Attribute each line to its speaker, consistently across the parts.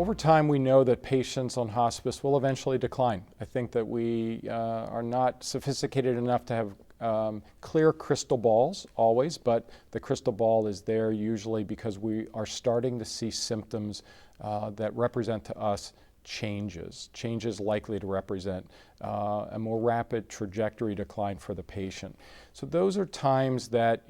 Speaker 1: Over time, we know that patients on hospice will eventually decline. I think that we are not sophisticated enough to have clear crystal balls always, but the crystal ball is there usually because we are starting to see symptoms that represent to us changes likely to represent a more rapid trajectory decline for the patient. So those are times that,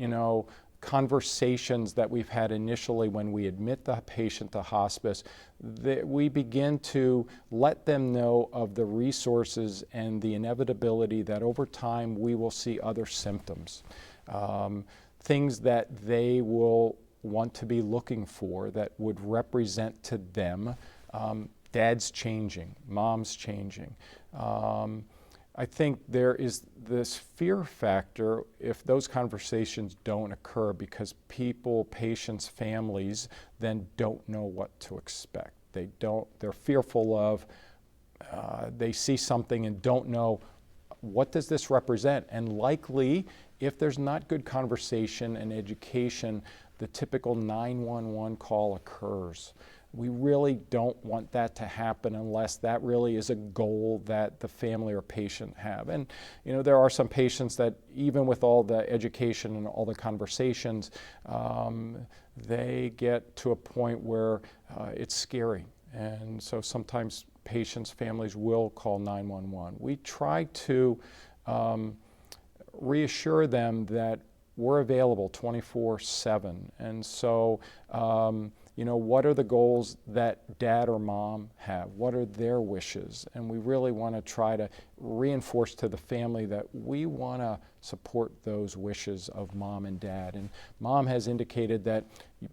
Speaker 1: conversations that we've had initially when we admit the patient to hospice, that we begin to let them know of the resources and the inevitability that over time we will see other symptoms, things that they will want to be looking for that would represent to them dad's changing, mom's changing. I think there is this fear factor if those conversations don't occur because people, patients, families then don't know what to expect. They're fearful of, they see something and don't know what does this represent. And likely, if there's not good conversation and education, the typical 911 call occurs. We really don't want that to happen unless that really is a goal that the family or patient have. And there are some patients that even with all the education and all the conversations, they get to a point where it's scary. And so sometimes patients, families will call 911. We try to reassure them that we're available 24/7. And so, what are the goals that dad or mom have? What are their wishes? And we really want to try to reinforce to the family that we want to support those wishes of mom and dad. And mom has indicated that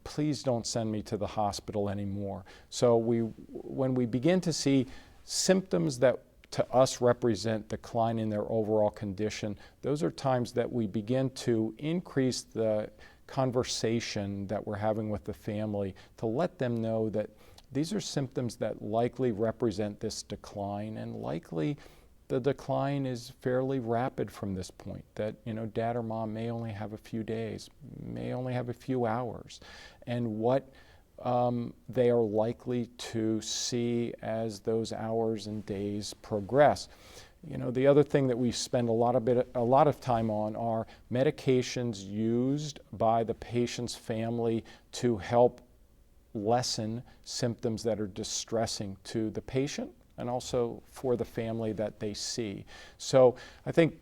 Speaker 1: please don't send me to the hospital anymore. So when we begin to see symptoms that to us represent decline in their overall condition, those are times that we begin to increase the conversation that we're having with the family to let them know that these are symptoms that likely represent this decline, and likely the decline is fairly rapid from this point, that dad or mom may only have a few days, may only have a few hours, and what they are likely to see as those hours and days progress. The other thing that we spend a lot of time on are medications used by the patient's family to help lessen symptoms that are distressing to the patient and also for the family that they see. So I think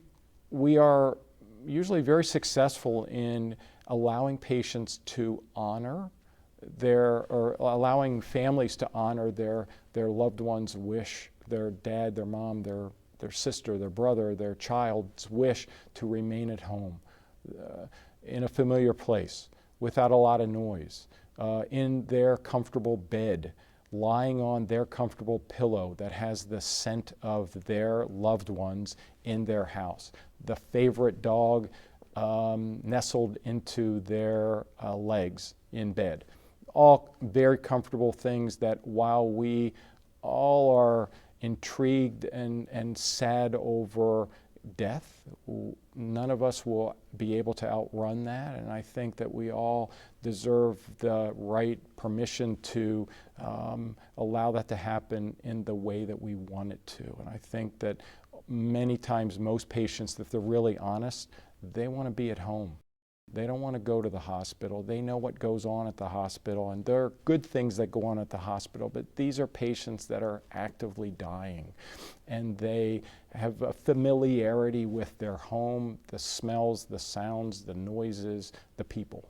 Speaker 1: we are usually very successful in allowing patients to honor or allowing families to honor their loved one's wish, their dad, their mom, their sister, their brother, their child's wish to remain at home in a familiar place without a lot of noise, in their comfortable bed, lying on their comfortable pillow that has the scent of their loved ones in their house, the favorite dog nestled into their legs in bed. All very comfortable things that while we all are intrigued and sad over death, none of us will be able to outrun that. And I think that we all deserve the right permission to allow that to happen in the way that we want it to. And I think that many times most patients, if they're really honest, they want to be at home. They don't want to go to the hospital. They know what goes on at the hospital, and there are good things that go on at the hospital, but these are patients that are actively dying, and they have a familiarity with their home, the smells, the sounds, the noises, the people.